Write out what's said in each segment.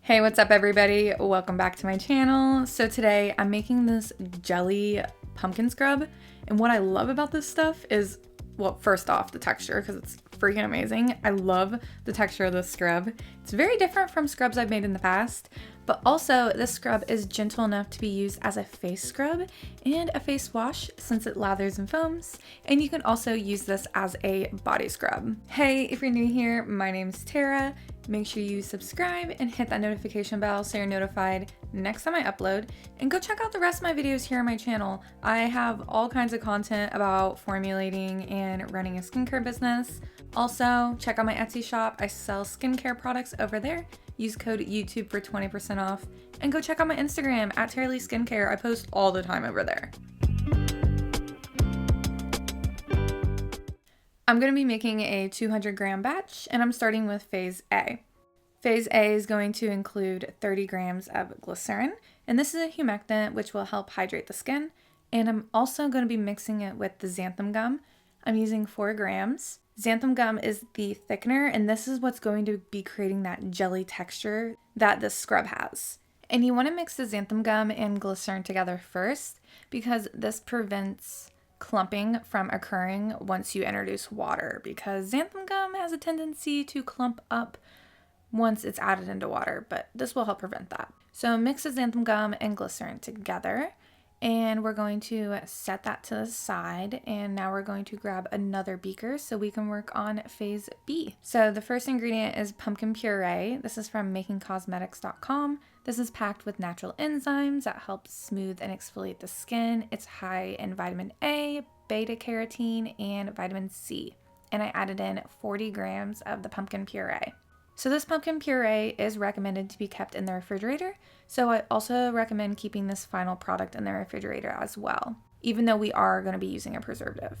Hey, what's up everybody? Welcome back to my channel. So today I'm making this jelly pumpkin scrub, and what I love about this stuff is, well, first off, the texture, because it's freaking amazing. I love the texture of this scrub. It's very different from scrubs I've made in the past, but also this scrub is gentle enough to be used as a face scrub and a face wash since it lathers and foams, and you can also use this as a body scrub. Hey, if you're new here, my name's Tara. Make sure you subscribe and hit that notification bell so you're notified next time I upload, and go check out the rest of my videos here on my channel. I have all kinds of content about formulating and running a skincare business. Also, check out my Etsy shop. I sell skincare products over there. Use code YouTube for 20% off, and go check out my Instagram at TaraLee Skincare. I post all the time over there. I'm going to be making a 200 gram batch, and I'm starting with phase A. Phase A is going to include 30 grams of glycerin, and this is a humectant which will help hydrate the skin. And I'm also going to be mixing it with the xanthan gum. I'm using 4 grams. Xanthan gum is the thickener, and this is what's going to be creating that jelly texture that this scrub has. And you want to mix the xanthan gum and glycerin together first, because this prevents clumping from occurring once you introduce water, because xanthan gum has a tendency to clump up once it's added into water, but this will help prevent that. So mix the xanthan gum and glycerin together, and we're going to set that to the side, and now we're going to grab another beaker so we can work on phase B. So the first ingredient is pumpkin puree. This is from makingcosmetics.com. This is packed with natural enzymes that help smooth and exfoliate the skin. It's high in vitamin A, beta carotene, and vitamin C. And I added in 40 grams of the pumpkin puree. So this pumpkin puree is recommended to be kept in the refrigerator. So I also recommend keeping this final product in the refrigerator as well, even though we are going to be using a preservative.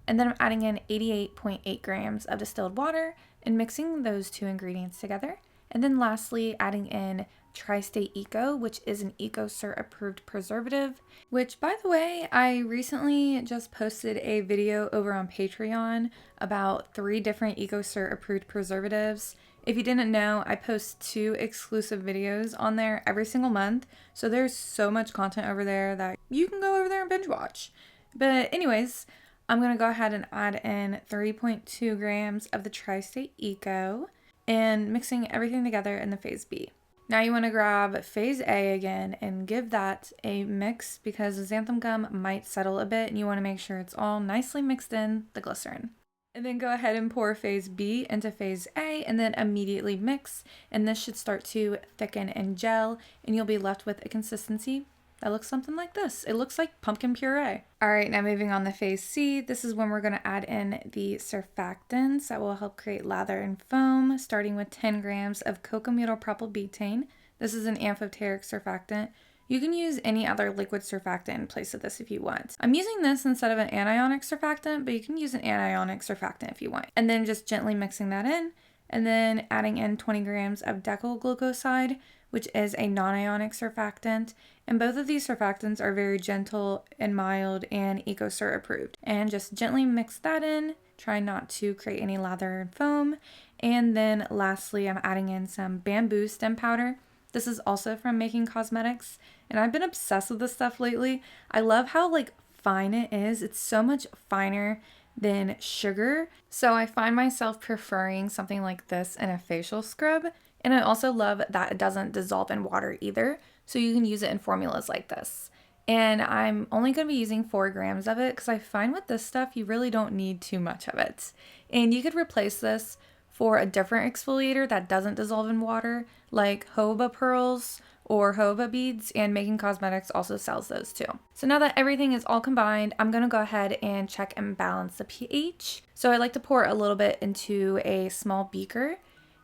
And then I'm adding in 88.8 grams of distilled water and mixing those two ingredients together. And then lastly, adding in Tri-State Eco, which is an EcoCert approved preservative, which, by the way, I recently just posted a video over on Patreon about 3 different EcoCert approved preservatives. If you didn't know, I post 2 exclusive videos on there every single month, so there's so much content over there that you can go over there and binge watch. But anyways, I'm going to go ahead and add in 3.2 grams of the Tri-State Eco and mixing everything together in the phase B. Now you want to grab phase A again and give that a mix, because the xanthan gum might settle a bit and you want to make sure it's all nicely mixed in the glycerin. And then go ahead and pour phase B into phase A and then immediately mix, and this should start to thicken and gel, and you'll be left with a consistency that looks something like this. It looks like pumpkin puree. Alright, now moving on to phase C. This is when we're going to add in the surfactants that will help create lather and foam, starting with 10 grams of cocamidopropylbutane. This is an amphoteric surfactant. You can use any other liquid surfactant in place of this if you want. I'm using this instead of an anionic surfactant, but you can use an anionic surfactant if you want. And then just gently mixing that in, and then adding in 20 grams of decyl glucoside, which is a non-ionic surfactant. And both of these surfactants are very gentle and mild and EcoCert approved. And just gently mix that in, try not to create any lather and foam. And then lastly, I'm adding in some bamboo stem powder. This is also from Making Cosmetics, and I've been obsessed with this stuff lately. I love how fine it is. It's so much finer than sugar. So I find myself preferring something like this in a facial scrub. And I also love that it doesn't dissolve in water either. So you can use it in formulas like this. And I'm only going to be using 4 grams of it, because I find with this stuff, you really don't need too much of it. And you could replace this for a different exfoliator that doesn't dissolve in water, like jojoba pearls or jojoba beads, and Making Cosmetics also sells those too. So now that everything is all combined, I'm going to go ahead and check and balance the pH. So I like to pour a little bit into a small beaker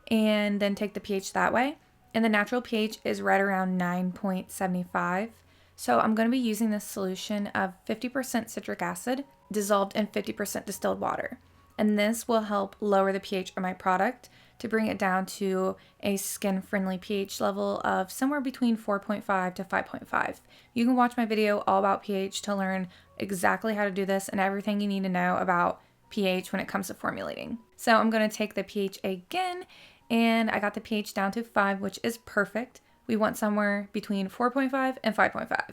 and then take the pH that way. And the natural pH is right around 9.75. So I'm going to be using this solution of 50% citric acid dissolved in 50% distilled water. And this will help lower the pH of my product to bring it down to a skin-friendly pH level of somewhere between 4.5 to 5.5. You can watch my video all about pH to learn exactly how to do this and everything you need to know about pH when it comes to formulating. So I'm going to take the pH again and I got the pH down to 5, which is perfect. We want somewhere between 4.5 and 5.5.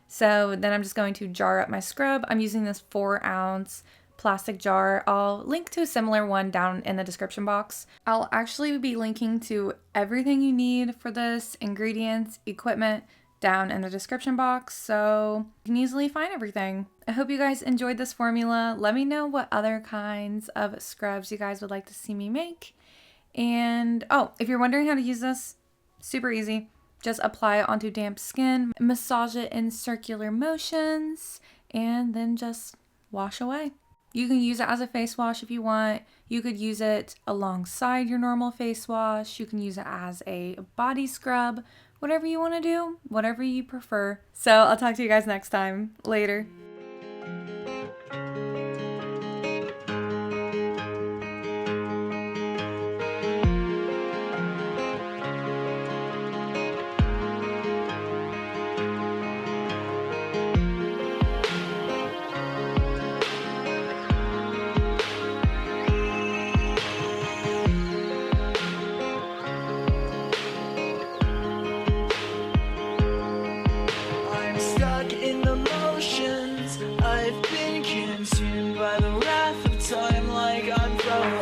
So then I'm just going to jar up my scrub. I'm using this 4-ounce plastic jar. I'll link to a similar one down in the description box. I'll actually be linking to everything you need for this, ingredients, equipment, down in the description box, so you can easily find everything. I hope you guys enjoyed this formula. Let me know what other kinds of scrubs you guys would like to see me make. And oh, if you're wondering how to use this, super easy. Just apply it onto damp skin, massage it in circular motions, and then just wash away. You can use it as a face wash if you want. You could use it alongside your normal face wash. You can use it as a body scrub. Whatever you want to do, whatever you prefer. So I'll talk to you guys next time. Later.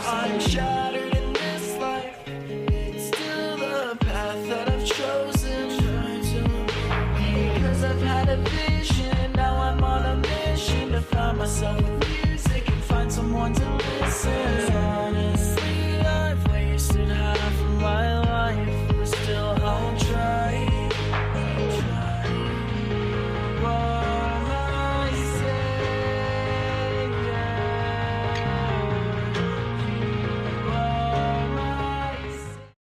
I'm shattered in this life. It's still the path that I've chosen. Because I've had a vision, now I'm on a mission to find myself.